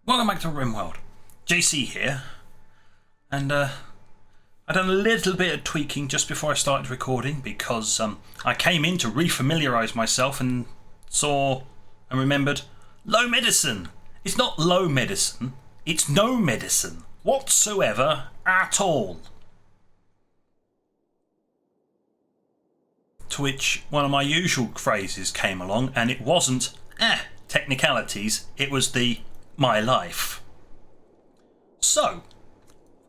Welcome back to RimWorld. JC here, and I've done a little bit of tweaking just before I started recording because I came in to refamiliarize myself and saw and remembered low medicine. It's not low medicine, it's no medicine whatsoever at all. To which one of my usual phrases came along, and it wasn't technicalities, it was the my life. So,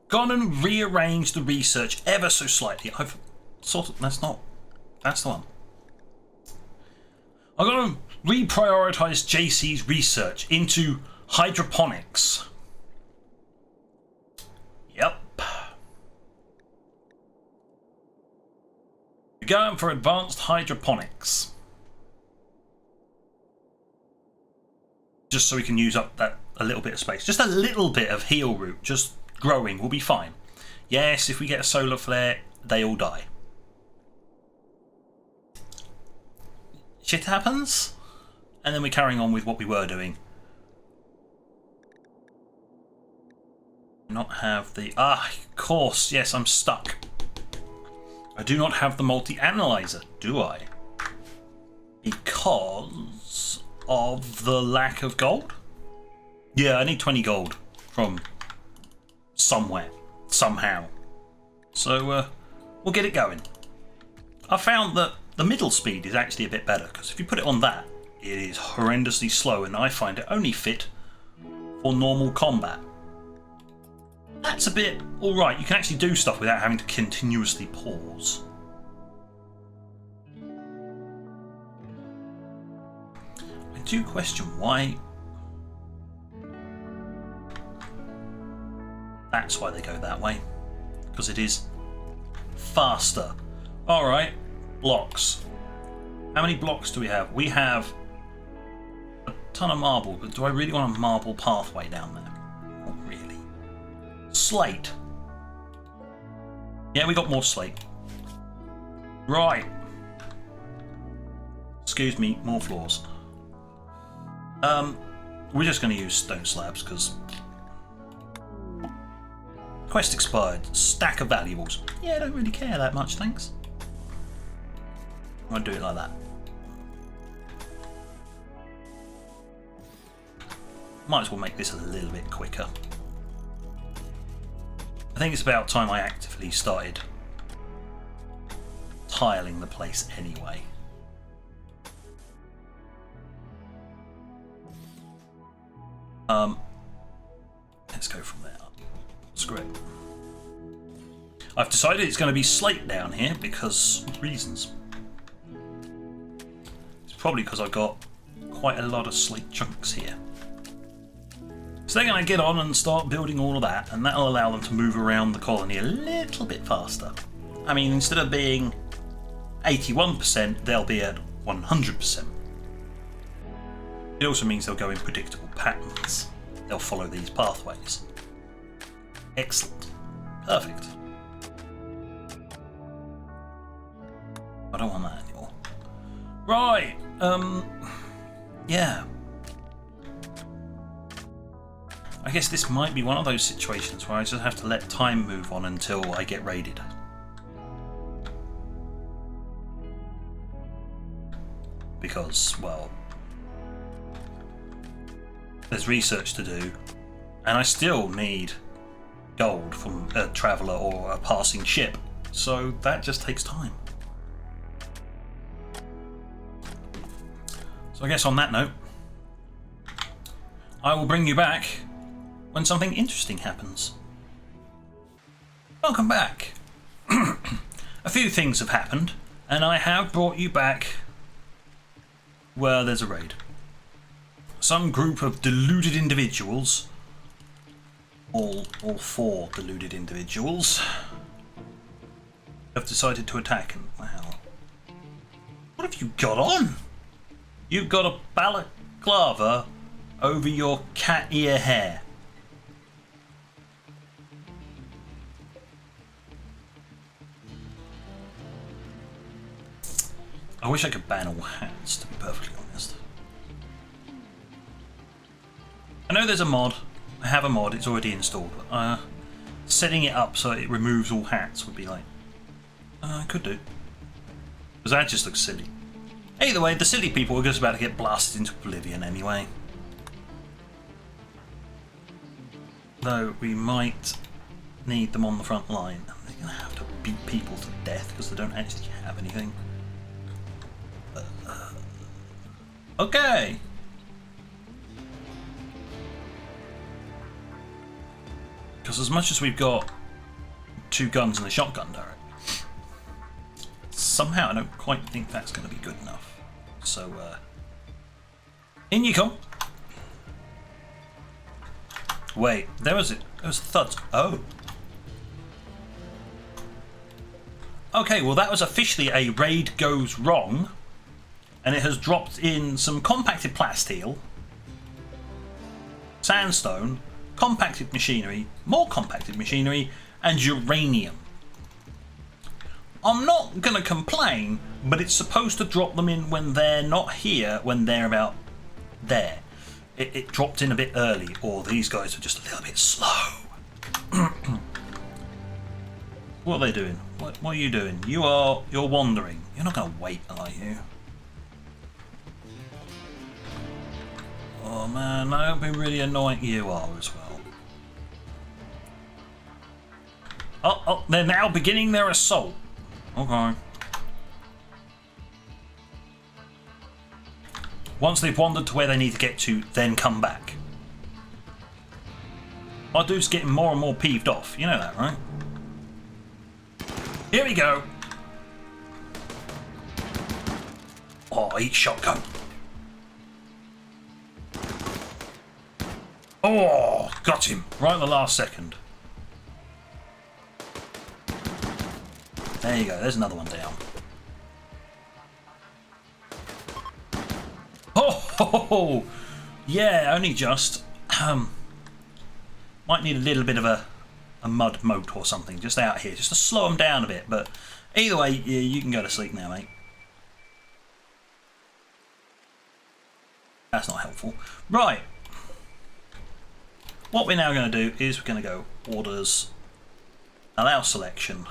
gone and rearranged the research ever so slightly. I've sort of, that's the one. I've got to reprioritize JC's research into hydroponics. Yep. We're going for advanced hydroponics. Just so we can use up that a little bit of space. Just a little bit of heel root, just growing, will be fine. Yes, if we get a solar flare, they all die. Shit happens, and then we're carrying on with what we were doing. Not have the... of course, yes, I'm stuck. I do not have the multi-analyzer, do I? Because of the lack of gold? Yeah, I need 20 gold from somewhere, somehow. So we'll get it going. I found that the middle speed is actually a bit better, because if you put it on that, it is horrendously slow, and I find it only fit for normal combat. That's a bit alright. You can actually do stuff without having to continuously pause. I do question why. That's why they go that way, because it is faster. Alright, blocks. How many blocks do we have? We have a ton of marble, but do I really want a marble pathway down there? Not really. Slate. Yeah, we got more slate. Right. Excuse me, more floors. We're just going to use stone slabs because quest expired. Stack of valuables. Yeah, I don't really care that much, thanks. I'll do it like that. Might as well make this a little bit quicker. I think it's about time I actively started tiling the place anyway. Let's go from there. Screw it. I've decided it's going to be slate down here because of reasons. It's probably because I've got quite a lot of slate chunks here. So they're going to get on and start building all of that, and that'll allow them to move around the colony a little bit faster. I mean, instead of being 81%, they'll be at 100%. It also means they'll go in predictable patterns. They'll follow these pathways. Excellent. Perfect. I don't want that anymore. Right. Yeah. I guess this might be one of those situations where I just have to let time move on until I get raided. Because, well, there's research to do, and I still need gold from a traveller or a passing ship, so that just takes time. So I guess on that note, I will bring you back when something interesting happens. Welcome back. A few things have happened, and I have brought you back where there's a raid. Some group of deluded individuals, all four deluded individuals, have decided to attack. And wow, what have you got on? You've got a balaclava over your cat ear hair. I wish I could ban all hats, to be perfectly honest. I know there's a mod. I have a mod, it's already installed. Setting it up so it removes all hats would be like... I could do. Because that just looks silly. Either way, the silly people are just about to get blasted into oblivion anyway. Though we might need them on the front line. They're going to have to beat people to death because they don't actually have anything. Okay. Because as much as we've got 2 guns and a shotgun turret, somehow I don't quite think that's going to be good enough. So, in you come. Wait, there was thuds. Oh. Okay, well that was officially a raid goes wrong, and it has dropped in some compacted plasteel, sandstone, compacted machinery, more compacted machinery, and uranium. I'm not going to complain, but it's supposed to drop them in when they're not here, when they're about there. It dropped in a bit early, or these guys are just a little bit slow. What are they doing? What are you doing? You're wandering. You're not going to wait, are you? Oh man, I hope I'm really annoying. You are as well. Oh, they're now beginning their assault. Okay. Once they've wandered to where they need to get to, then come back. Our dude's getting more and more peeved off. You know that, right? Here we go. Oh, eat shotgun. Oh, got him. Right at the last second. There you go. There's another one down. Oh, yeah, only just. Might need a little bit of a mud moat or something just out here, just to slow them down a bit. But either way, yeah, you can go to sleep now, mate. That's not helpful. Right. What we're now going to do is we're going to go orders, allow selection.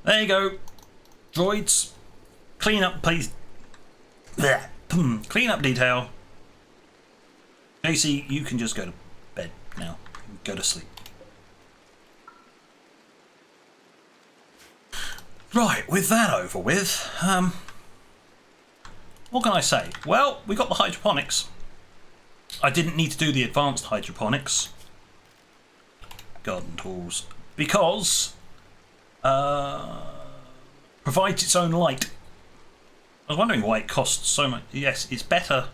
There you go. Droids, clean up, please. Clean up detail. JC, you can just go to bed now. Go to sleep. Right, with that over with, what can I say? Well, we got the hydroponics. I didn't need to do the advanced hydroponics. Garden tools. Because provides its own light. I was wondering why it costs so much. Yes, it's better.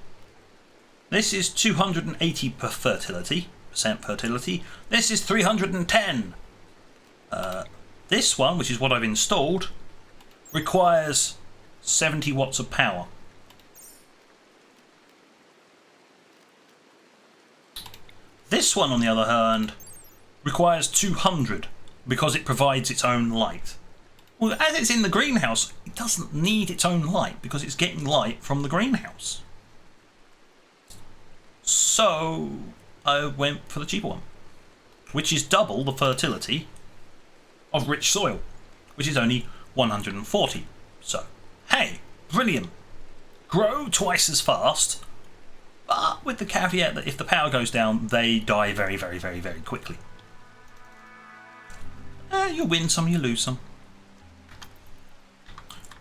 This is 280 per fertility, percent fertility. This is 310. This one, which is what I've installed, requires 70 watts of power. This one, on the other hand, requires 200 because it provides its own light. Well, as it's in the greenhouse, it doesn't need its own light because it's getting light from the greenhouse. So I went for the cheaper one, which is double the fertility of rich soil, which is only 140. So, hey, brilliant. Grow twice as fast, but with the caveat that if the power goes down, they die very, very, very, very quickly. You win some, you lose some.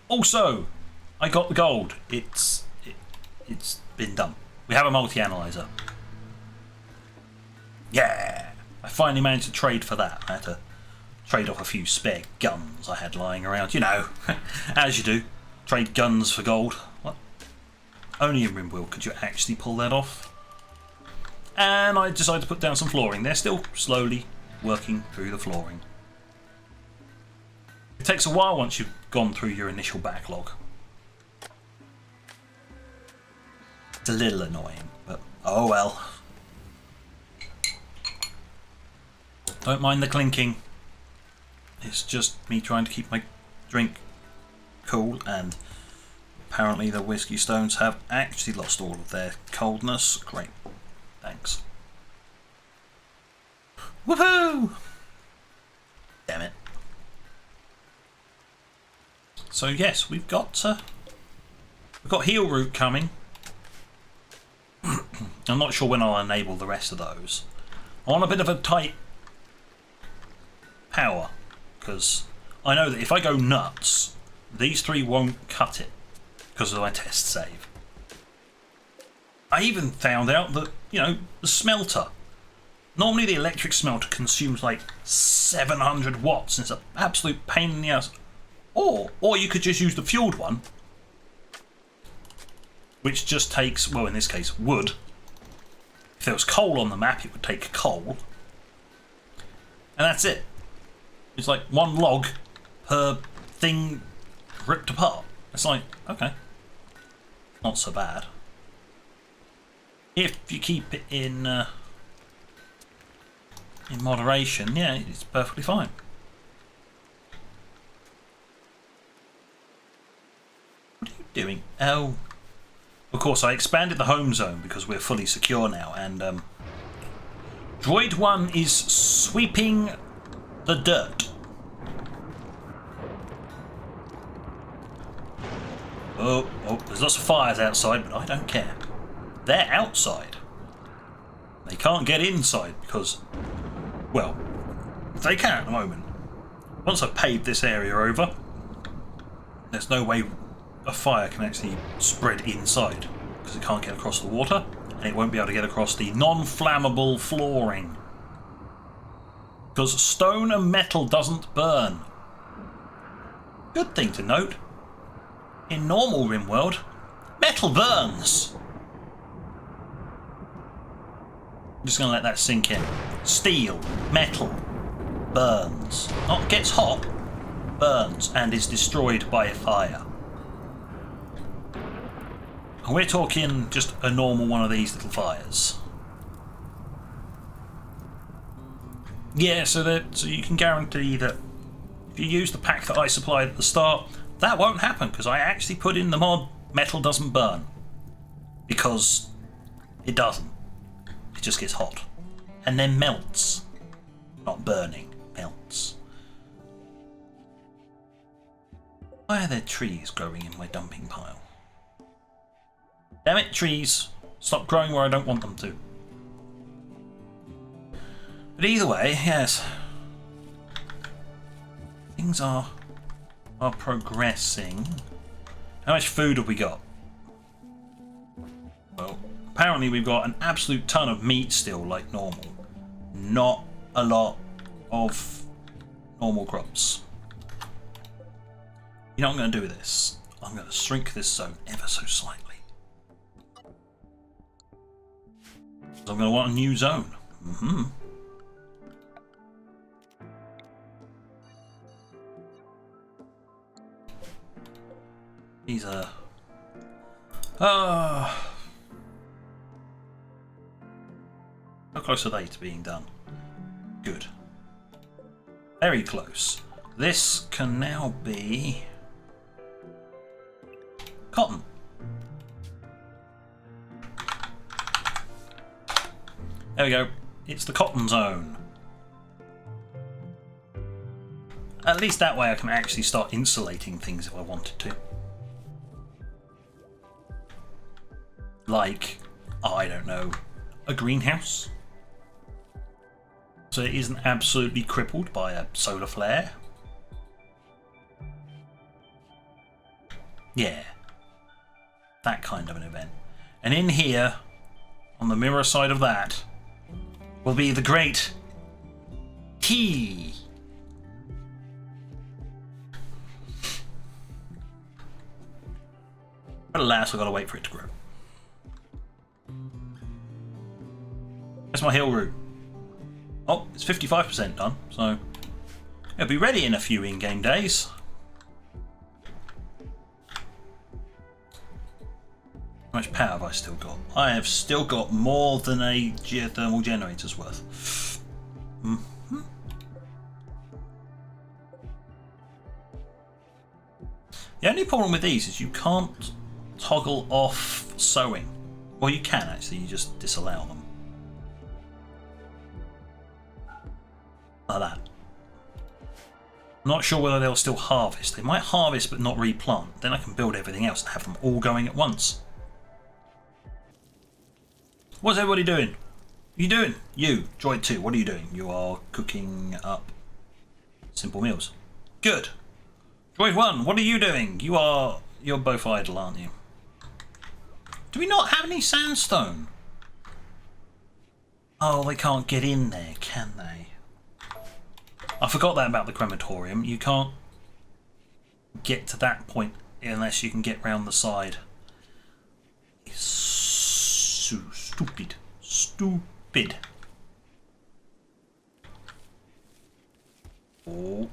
Also, I got the gold. It's been done. We have a multi-analyzer. Yeah! I finally managed to trade for that. I had to trade off a few spare guns I had lying around. You know, as you do. Trade guns for gold. What? Only in RimWorld could you actually pull that off. And I decided to put down some flooring. They're still slowly working through the flooring. It takes a while once you've gone through your initial backlog. It's a little annoying, but oh well. Don't mind the clinking. It's just me trying to keep my drink cool and Apparently the whiskey stones have actually lost all of their coldness. Great. Thanks. Woohoo! Damn it. So yes, we've got heel root coming. I'm not sure when I'll enable the rest of those. I want a bit of a tight power, because I know that if I go nuts, these three won't cut it because of my test save. I even found out that, you know, the smelter. Normally the electric smelter consumes like 700 watts and it's an absolute pain in the ass. Or you could just use the fueled one, which just takes, well, in this case, wood. If there was coal on the map, it would take coal. And that's it. It's like one log per thing ripped apart. It's like, okay, not so bad. If you keep it in moderation, yeah, it's perfectly fine. What are you doing? Oh, of course, I expanded the home zone because we're fully secure now, and Droid 1 is sweeping the dirt. Oh, there's lots of fires outside, but I don't care. They're outside. They can't get inside because, well, they can at the moment. Once I've paved this area over, there's no way a fire can actually spread inside because it can't get across the water, and it won't be able to get across the non-flammable flooring. Because stone and metal doesn't burn. Good thing to note. In normal RimWorld, metal burns. I'm just going to let that sink in. Steel, metal, burns. Not gets hot, burns and is destroyed by a fire. And we're talking just a normal one of these little fires. Yeah, so you can guarantee that if you use the pack that I supplied at the start, that won't happen because I actually put in the mod metal doesn't burn. Because it doesn't. It just gets hot. And then melts. Not burning, melts. Why are there trees growing in my dumping pile? Damn it, trees. Stop growing where I don't want them to. But either way, yes. Things are progressing. How much food have we got? Well, apparently we've got an absolute ton of meat still, like normal. Not a lot of normal crops. You know what I'm going to do with this? I'm going to shrink this zone ever so slightly. So I'm going to want a new zone. These are... how close are they to being done? Good. Very close. This can now be... cotton. There we go. It's the cotton zone. At least that way I can actually start insulating things if I wanted to. Like, I don't know, a greenhouse. So it isn't absolutely crippled by a solar flare. Yeah. That kind of an event. And in here, on the mirror side of that, will be the great tea. But alas, I've got to wait for it to grow. That's my hill route. Oh, it's 55% done, so it'll be ready in a few in-game days. How much power have I still got? I have still got more than a geothermal generator's worth. The only problem with these is you can't toggle off sewing. Well, you can actually, you just disallow them. Like that. Not sure whether they'll still harvest. They might harvest but not replant. Then I can build everything else and have them all going at once. What's everybody doing? What are you doing? You, Droid 2, what are you doing? You are cooking up simple meals. Good. Droid 1, what are you doing? You're both idle, aren't you? Do we not have any sandstone? Oh, they can't get in there, can they? I forgot that about the crematorium. You can't get to that point unless you can get round the side. It's so stupid. Stupid. Oh.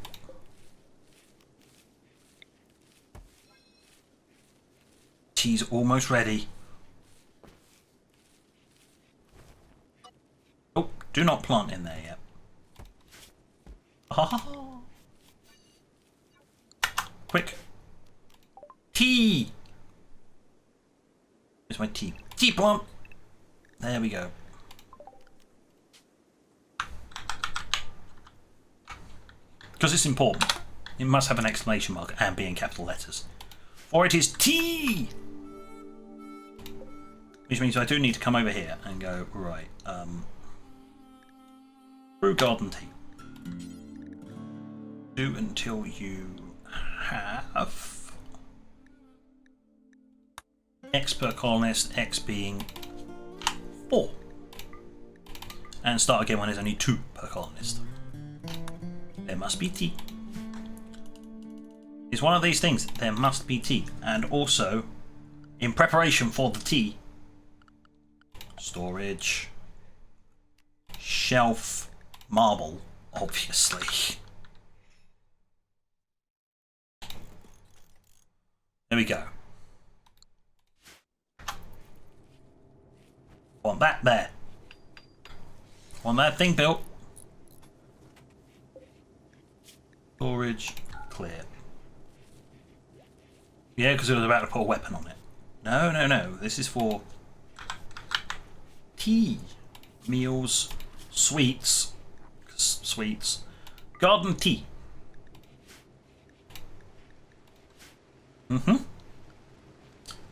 Tea's almost ready. Oh, do not plant in there yet. Oh. Quick. Tea! Where's my tea? Tea plant! There we go. Because it's important. It must have an exclamation mark and be in capital letters. For it is tea! Which means I do need to come over here and go, right, brew garden tea. Do until you have X per colonist, X being 4. And start again when there's only 2 per colonist. There must be tea. It's one of these things, there must be tea. And also, in preparation for the tea, storage, shelf, marble, obviously. There we go. Want that there. Want that thing built. Storage, clear. Yeah, because I was about to put a weapon on it. No, no, no. This is for tea, meals, sweets, garden tea.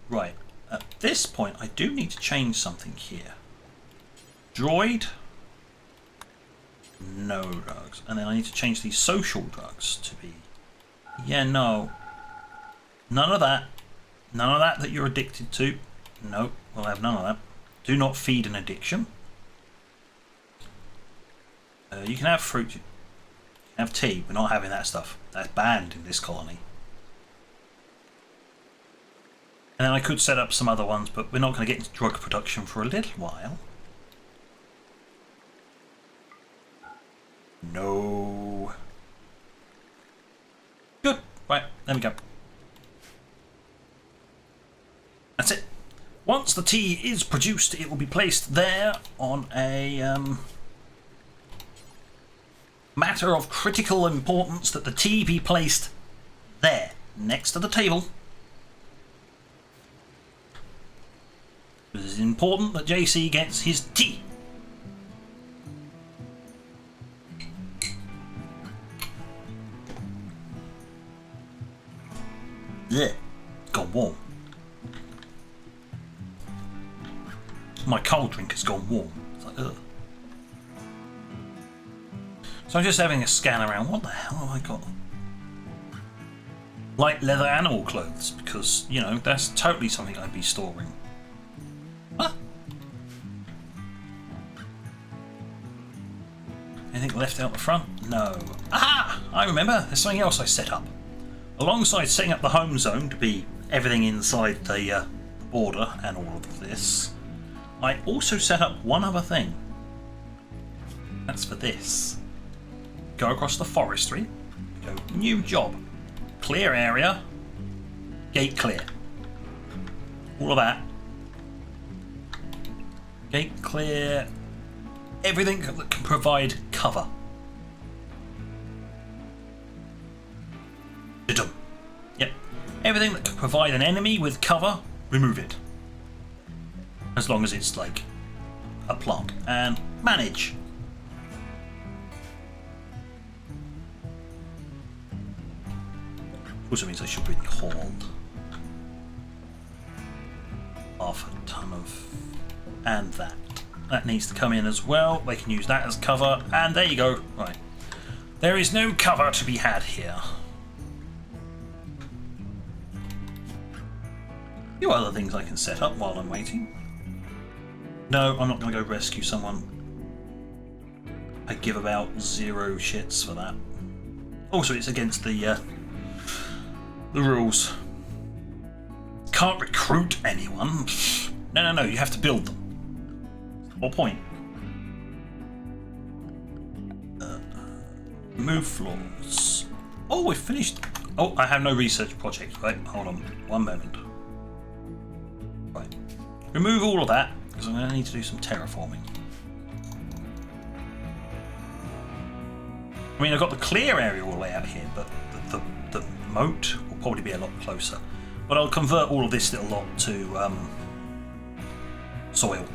Right, at this point I do need to change something here. Droid, no drugs. And then I need to change these social drugs to be, yeah, no. None of that. None of that you're addicted to. Nope, we'll have none of that. Do not feed an addiction. You can have fruit, you can have tea, we're not having that stuff. That's banned in this colony. And then I could set up some other ones, but we're not going to get into drug production for a little while. No. Good. Right, there we go. That's it. Once the tea is produced, it will be placed there on a matter of critical importance that the tea be placed there, next to the table. It is important that JC gets his tea. Blech, it's gone warm. My cold drink has gone warm. It's like, ugh. So I'm just having a scan around. What the hell have I got? Light leather animal clothes, because, you know, that's totally something I'd be storing. What? Anything left out the front? No. Aha! I remember. There's something else I set up. Alongside setting up the home zone to be everything inside the border and all of this, I also set up one other thing. That's for this. Go across the forestry. Go new job. Clear area. Gate clear. All of that. Gate clear. Everything that can provide cover. Yep. Everything that can provide an enemy with cover remove it. As long as it's like a plant. And manage. Also means I should really hold half a ton of... and that. That needs to come in as well. They can use that as cover. And there you go. Right. There is no cover to be had here. A few other things I can set up while I'm waiting. No, I'm not going to go rescue someone. I give about 0 shits for that. Also, it's against the rules. Can't recruit anyone. No, you have to build them. What point? Move floors. Oh, we've finished. Oh, I have no research project. Right, hold on. One moment. Right. Remove all of that, because I'm going to need to do some terraforming. I mean, I've got the clear area all the way out here, but the moat will probably be a lot closer. But I'll convert all of this little lot to soil.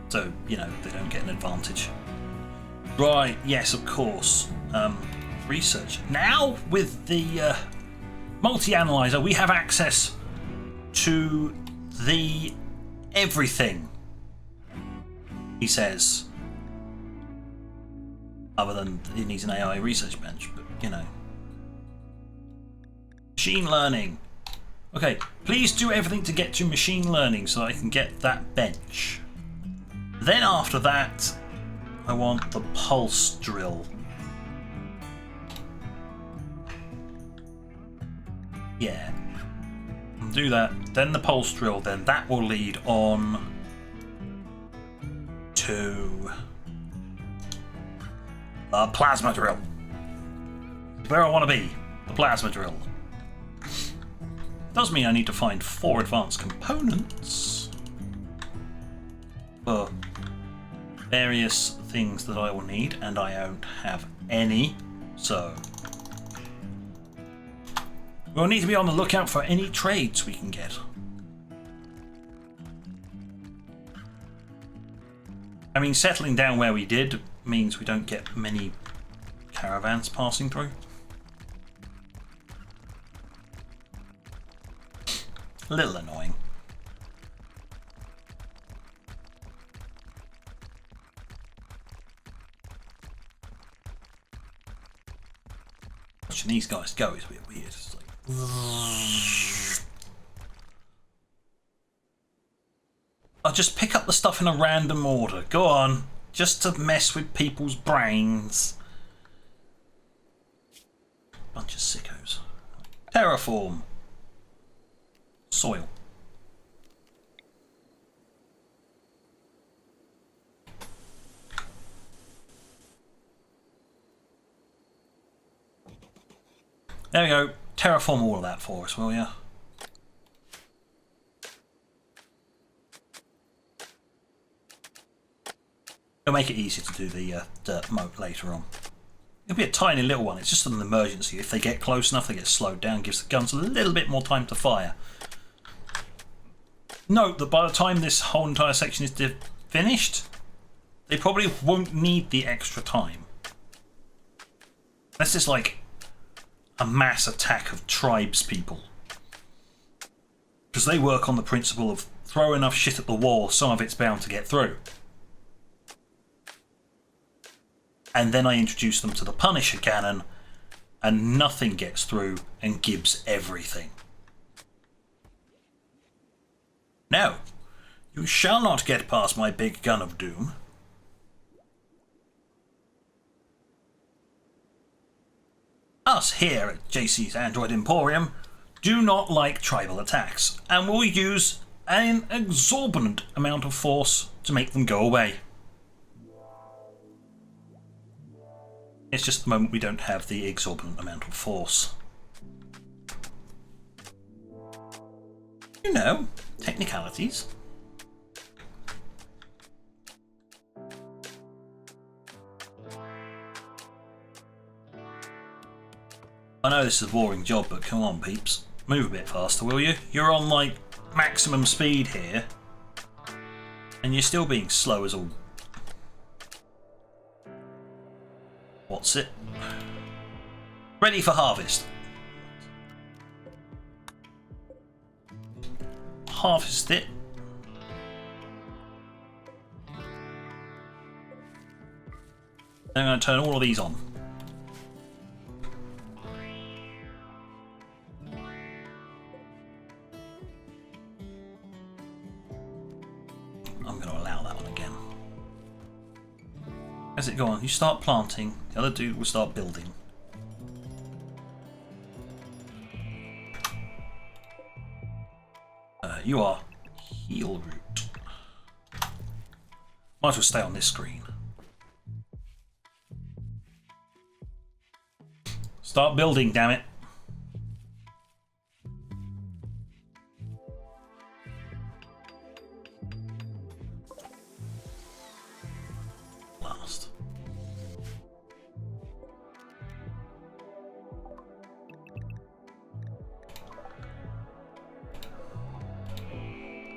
So, you know, they don't get an advantage. Right, yes, of course. Research. Now, with the multi-analyzer, we have access to the everything, he says. Other than it needs an AI research bench, but, you know. Machine learning. Okay, please do everything to get to machine learning so that I can get that bench. Then after that, I want the pulse drill. Yeah. Do that. Then the pulse drill. Then that will lead on to the plasma drill. Where I want to be. The plasma drill. Does mean I need to find 4 advanced components for various things that I will need, and I don't have any, so we'll need to be on the lookout for any trades we can get. I mean, settling down where we did means we don't get many caravans passing through. A little annoying. Watching these guys go is a bit weird. It's like... I'll just pick up the stuff in a random order. Go on. Just to mess with people's brains. Bunch of sickos. Terraform. Soil. There we go. Terraform all of that for us, will ya? It'll make it easier to do the dirt moat later on. It'll be a tiny little one. It's just an emergency. If they get close enough, they get slowed down. Gives the guns a little bit more time to fire. Note that by the time this whole entire section is finished, they probably won't need the extra time. This is like a mass attack of tribes people. Because they work on the principle of throw enough shit at the wall, some of it's bound to get through. And then I introduce them to the Punisher cannon, and nothing gets through and gives everything. No, you shall not get past my big gun of doom. Us here at JC's Android Emporium do not like tribal attacks, and will use an exorbitant amount of force to make them go away. It's just at the moment we don't have the exorbitant amount of force. You know, technicalities. I know this is a boring job, but come on, peeps. Move a bit faster, will you? You're on, like, maximum speed here. And you're still being slow as all. What's it? Ready for harvest. Harvest it. Then I'm going to turn all of these on. I'm going to allow that one again. As it go on, you start planting, the other dude will start building. You are heal root. Might as well stay on this screen. Start building, damn it. Last.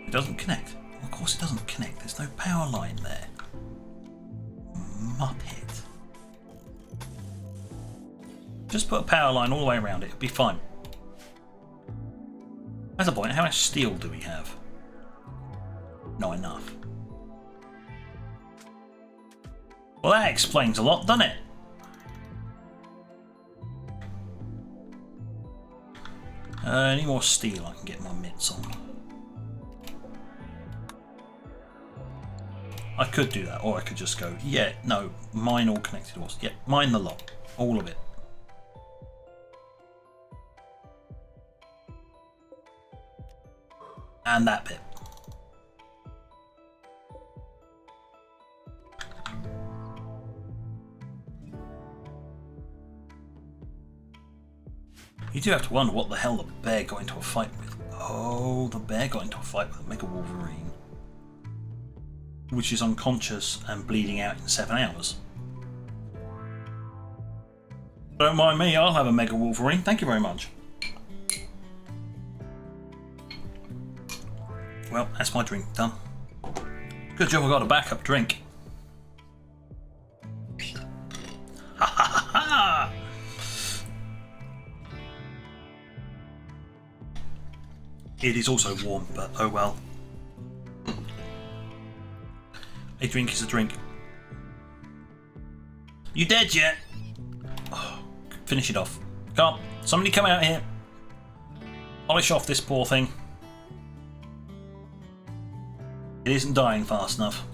It doesn't connect. Of course it doesn't connect. There's no power line there. Muppet. Just put a power line all the way around it. It'll be fine. As a point, how much steel do we have? Not enough. Well, that explains a lot, doesn't it? Any more steel I can get my mitts on. I could do that, or I could just go, yeah, no, mine all connected was. Yeah, mine the lot. All of it. And that bit. You do have to wonder what the hell the bear got into a fight with. Oh, the bear got into a fight with a Mega Wolverine, which is unconscious and bleeding out in 7 hours. Don't mind me, I'll have a Mega Wolverine. Thank you very much. Well, that's my drink done. Good job I got a backup drink. Ha ha ha ha! It is also warm, but oh well. A drink is a drink. You dead yet? Oh, finish it off. Come on, somebody come out here. Polish off this poor thing. It isn't dying fast enough.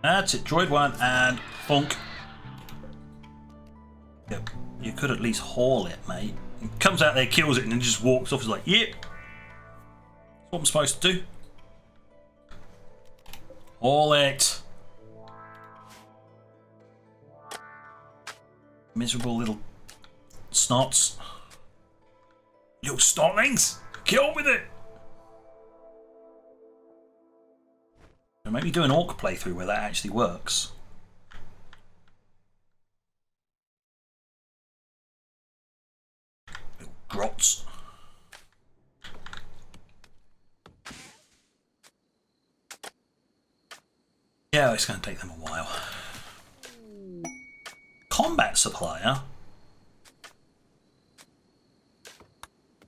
That's it, droid 1 and funk. Yep, you could at least haul it, mate. It comes out there, kills it, and then just walks off. It's like, yep. That's what I'm supposed to do. Haul it. Miserable little snots. Little snotlings! Get on with it! Maybe do an orc playthrough where that actually works. Little grots. Yeah, it's going to take them a while. Combat supplier?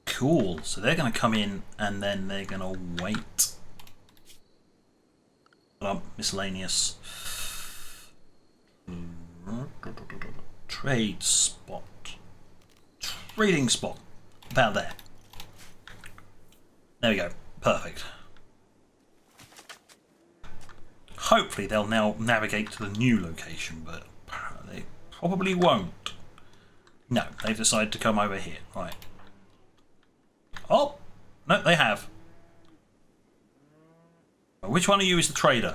Cool, so they're going to come in and then they're going to wait. Miscellaneous. Trade spot. Trading spot. About there. There we go. Perfect. Hopefully they'll now navigate to the new location, but they probably won't. No, they've decided to come over here. Right. Oh! No, they have. Which one of you is the trader?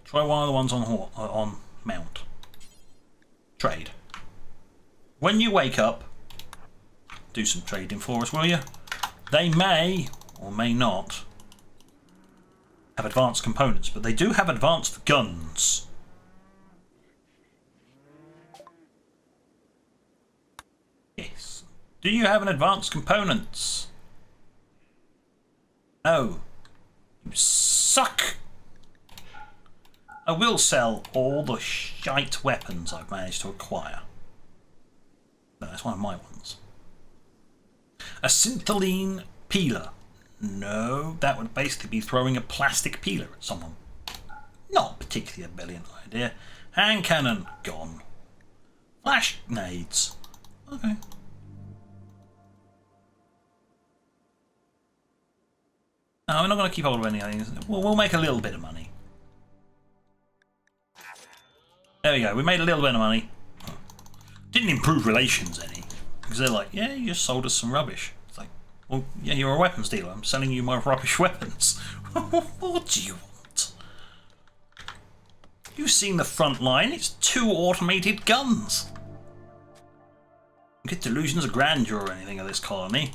Try one of the ones on mount. Trade. When you wake up, do some trading for us, will you? They may, or may not, have advanced components, but they do have advanced guns. Do you have an advanced components? No. You suck. I will sell all the shite weapons I've managed to acquire. No, that's one of my ones. A syntholine peeler. No, that would basically be throwing a plastic peeler at someone. Not particularly a brilliant idea. Hand cannon, gone. Flash nades. Okay. No, we're not going to keep hold of anything. We'll make a little bit of money. There we go. We made a little bit of money. Didn't improve relations any. Because they're like, yeah, you just sold us some rubbish. It's like, well, yeah, you're a weapons dealer. I'm selling you my rubbish weapons. What do you want? You've seen the front line. It's 2 automated guns. Don't get delusions of grandeur or anything of this colony.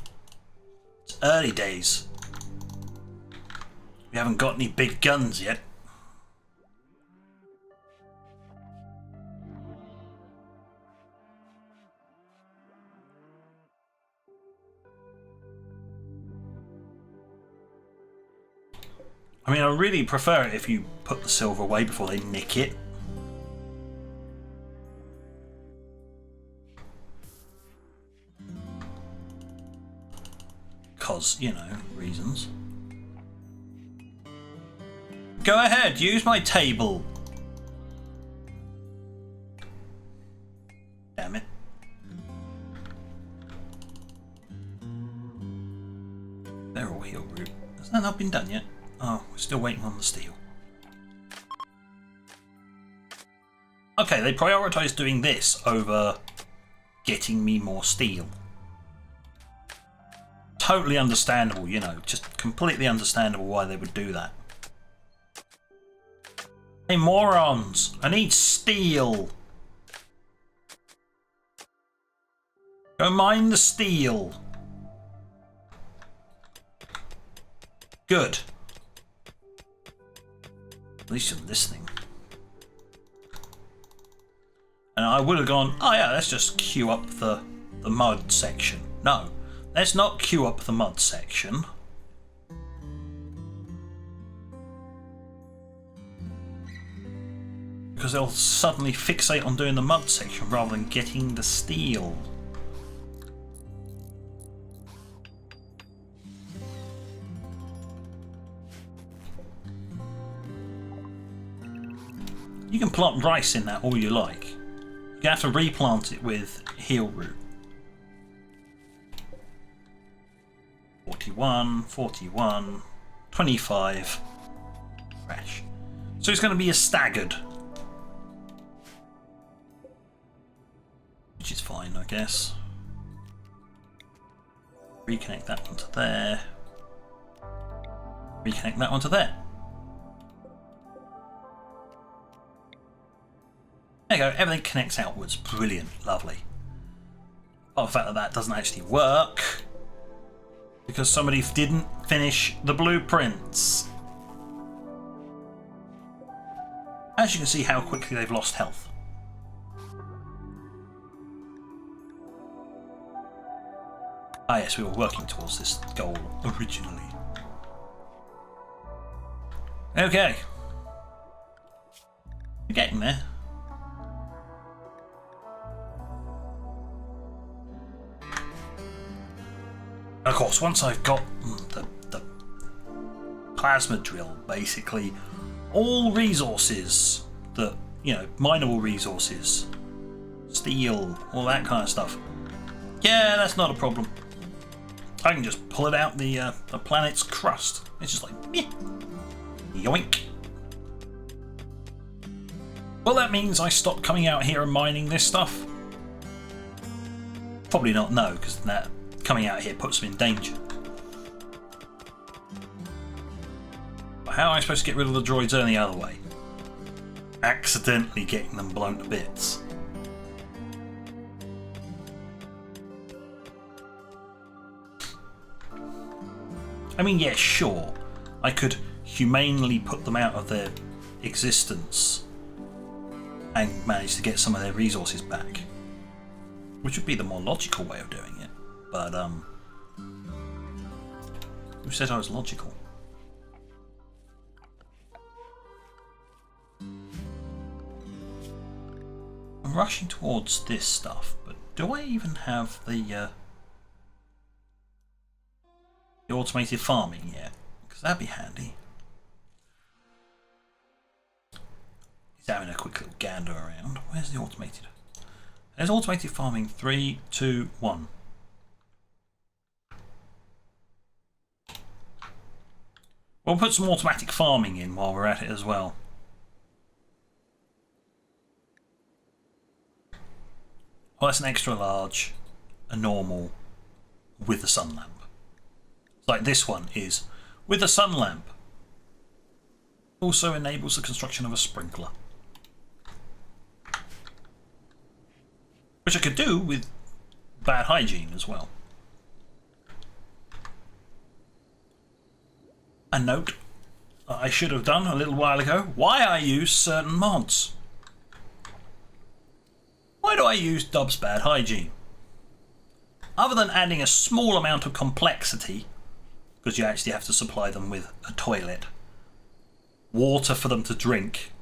It's early days. We haven't got any big guns yet. I mean, I really prefer it if you put the silver away before they nick it. Because, you know, reasons. Go ahead, use my table. Damn it. They're all heel root. Has that not been done yet? Oh, we're still waiting on the steel. Okay, they prioritised doing this over getting me more steel. Totally understandable, you know, just completely understandable why they would do that. Hey, morons! I need steel! Go mine the steel! Good. At least you're listening. And I would have gone, oh yeah, let's just queue up the mud section. No, let's not queue up the mud section. Because they'll suddenly fixate on doing the mud section rather than getting the steel. You can plant rice in that all you like. You have to replant it with heel root. 41, 41, 25. Fresh. So it's going to be a staggered. Which is fine, I guess. Reconnect that one to there. Reconnect that one to there. There you go, everything connects outwards. Brilliant, lovely. Apart from the fact that that doesn't actually work because somebody didn't finish the blueprints. As you can see how quickly they've lost health. Ah yes, we were working towards this goal originally. Okay. We're getting there. Of course, once I've got the plasma drill, basically, all resources that, you know, mineable resources, steel, all that kind of stuff. Yeah, that's not a problem. I can just pull it out the planet's crust. It's just like, yeah, yoink. Well, that means I stop coming out here and mining this stuff. Probably not, no, because that coming out here puts them in danger. But how am I supposed to get rid of the droids any other way? Accidentally getting them blown to bits. I mean, yeah, sure. I could humanely put them out of their existence and manage to get some of their resources back. Which would be the more logical way of doing it. but who said I was logical? I'm rushing towards this stuff, but do I even have the automated farming yet? Because that'd be handy. He's having a quick little gander around. Where's the automated? There's automated farming. 3, 2, 1. We'll put some automatic farming in while we're at it as well. Well, that's an extra large, a normal, with a sun lamp. Like this one is with a sun lamp. Also enables the construction of a sprinkler, which I could do with bad hygiene as well. A note that I should have done a little while ago: why I use certain mods. Why do I use Dub's bad hygiene? Other than adding a small amount of complexity, because you actually have to supply them with a toilet, water for them to drink,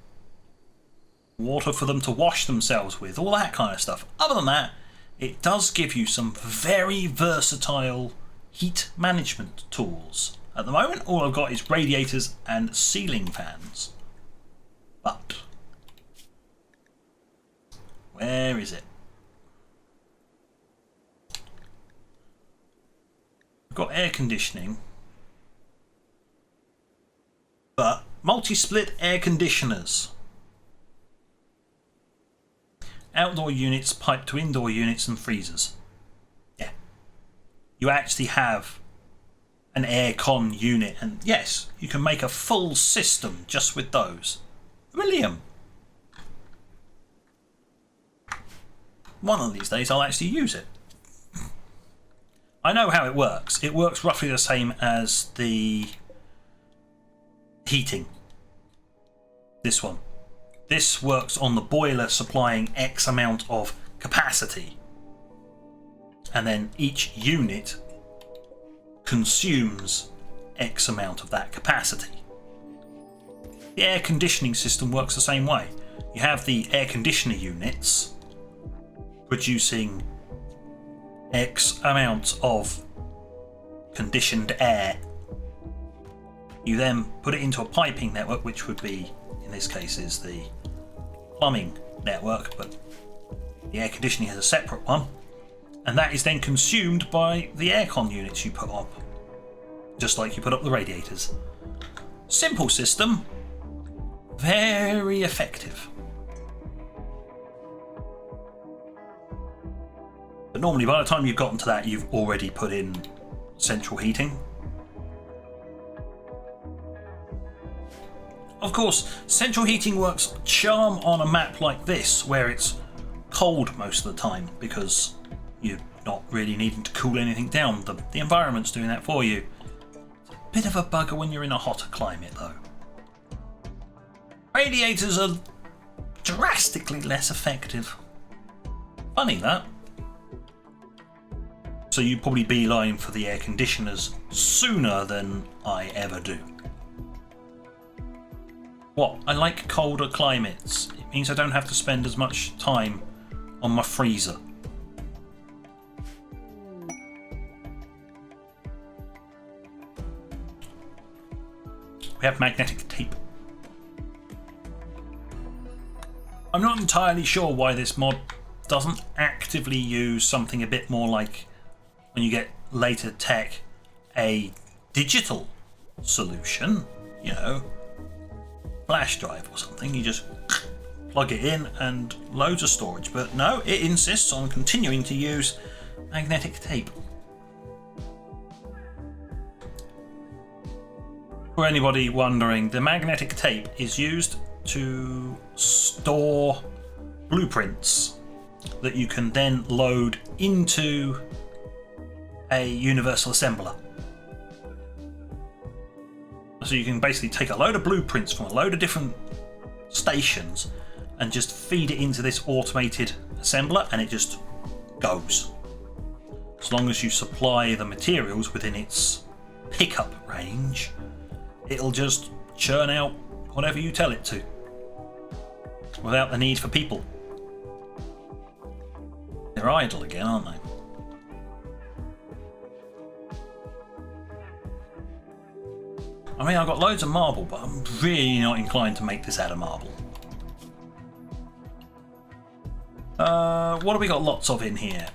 water for them to wash themselves with, all that kind of stuff. Other than that, it does give you some very versatile heat management tools. At the moment, all I've got is radiators and ceiling fans. But where is it? I've got air conditioning, but multi-split air conditioners. Outdoor units piped to indoor units and freezers. Yeah. You actually have an aircon unit, and yes, you can make a full system just with those. Brilliant. One of these days I'll actually use it. I know how it works. It works roughly the same as the heating. This one. This works on the boiler supplying X amount of capacity, and then each unit consumes X amount of that capacity. The air conditioning system works the same way. You have the air conditioner units producing X amount of conditioned air. You then put it into a piping network, which would be, in this case, is the plumbing network, but the air conditioning has a separate one, and that is then consumed by the aircon units you put up, just like you put up the radiators. Simple system, very effective. But normally by the time you've gotten to that, you've already put in central heating. Of course, central heating works charm on a map like this, where it's cold most of the time, because you're not really needing to cool anything down. The environment's doing that for you. It's a bit of a bugger when you're in a hotter climate, though. Radiators are drastically less effective. Funny that. So you probably beeline for the air conditioners sooner than I ever do. What? I like colder climates. It means I don't have to spend as much time on my freezer. We have magnetic tape. I'm not entirely sure why this mod doesn't actively use something a bit more like, when you get later tech, a digital solution, you know, flash drive or something. You just plug it in and loads of storage. But no, it insists on continuing to use magnetic tape. For anybody wondering, the magnetic tape is used to store blueprints that you can then load into a universal assembler. So you can basically take a load of blueprints from a load of different stations and just feed it into this automated assembler, and it just goes. As long as you supply the materials within its pickup range, it'll just churn out whatever you tell it to, without the need for people. They're idle again, aren't they? I mean, I've got loads of marble, but I'm really not inclined to make this out of marble. What have we got lots of in here?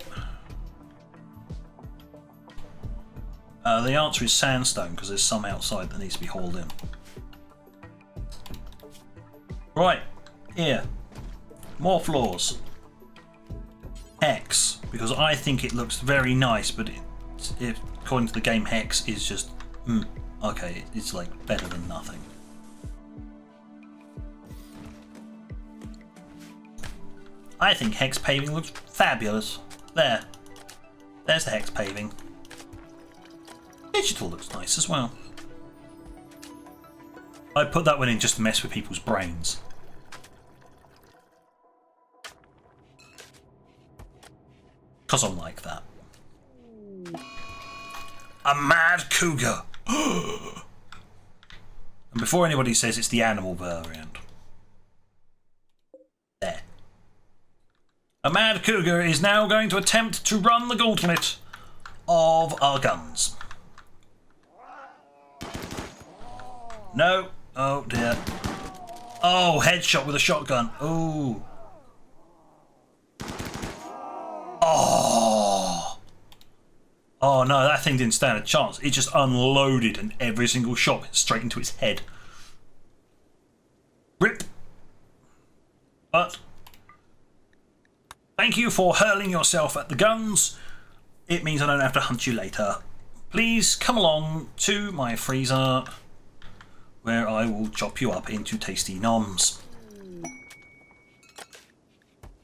The answer is sandstone, because there's some outside that needs to be hauled in. Right, here. More floors. Hex, because I think it looks very nice, but according to the game, hex is just... okay, it's like better than nothing. I think hex paving looks fabulous. There's the hex paving. Digital looks nice as well. I put that one in just to mess with people's brains. Because I'm like that. A mad cougar. And before anybody says it's the animal variant. There. A mad cougar is now going to attempt to run the gauntlet of our guns. No. Oh dear. Oh, headshot with a shotgun. Ooh. Oh. Oh no, that thing didn't stand a chance. It just unloaded and every single shot went straight into its head. Rip. But thank you for hurling yourself at the guns. It means I don't have to hunt you later. Please come along to my freezer, where I will chop you up into tasty noms.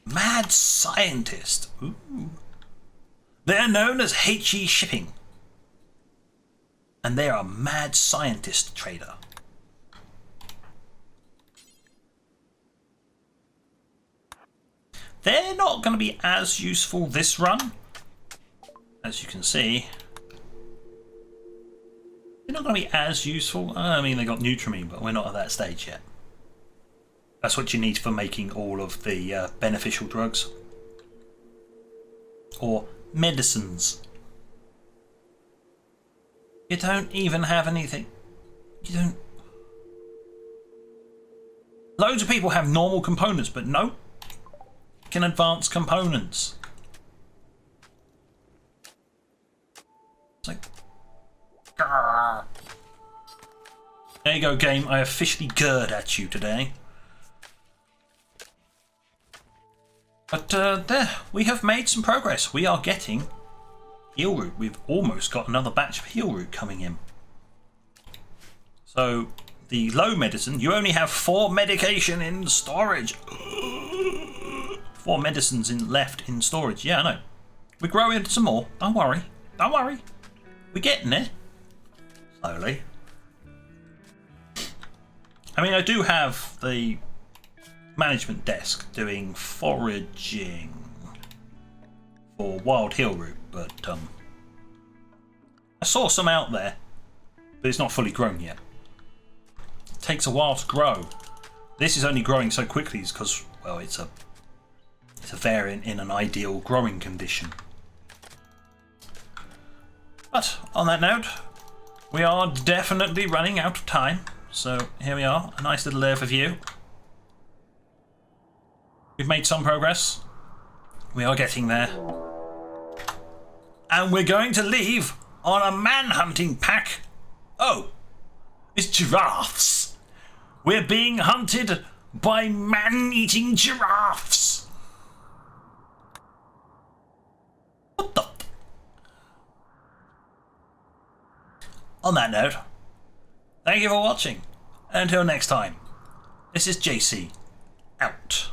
Mad scientist. Ooh. They're known as HE Shipping. And they are a mad scientist trader. They're not going to be as useful this run. As you can see. They're not going to be as useful. I mean, they got Nutrimine, but we're not at that stage yet. That's what you need for making all of the beneficial drugs. Or medicines. You don't even have anything. You don't... Loads of people have normal components, but no. You can advance components. It's like... Grrr. There you go, game. I officially gird at you today. But there, we have made some progress. We are getting heal root. We've almost got another batch of heal root coming in. So the low medicine, you only have 4 medication in storage. 4 medicines left in storage. Yeah, I know. We're growing some more. Don't worry. Don't worry. We're getting there. Slowly. I mean, I do have the management desk doing foraging for wild heal root, but I saw some out there, but it's not fully grown yet. It takes a while to grow. This is only growing so quickly because, well, it's a variant in an ideal growing condition. But on that note, we are definitely running out of time. So here we are, a nice little overview. We've made some progress. We are getting there. And we're going to leave on a man-hunting pack. Oh, it's giraffes. We're being hunted by man-eating giraffes. What the? On that note, thank you for watching. Until next time, this is JC, out.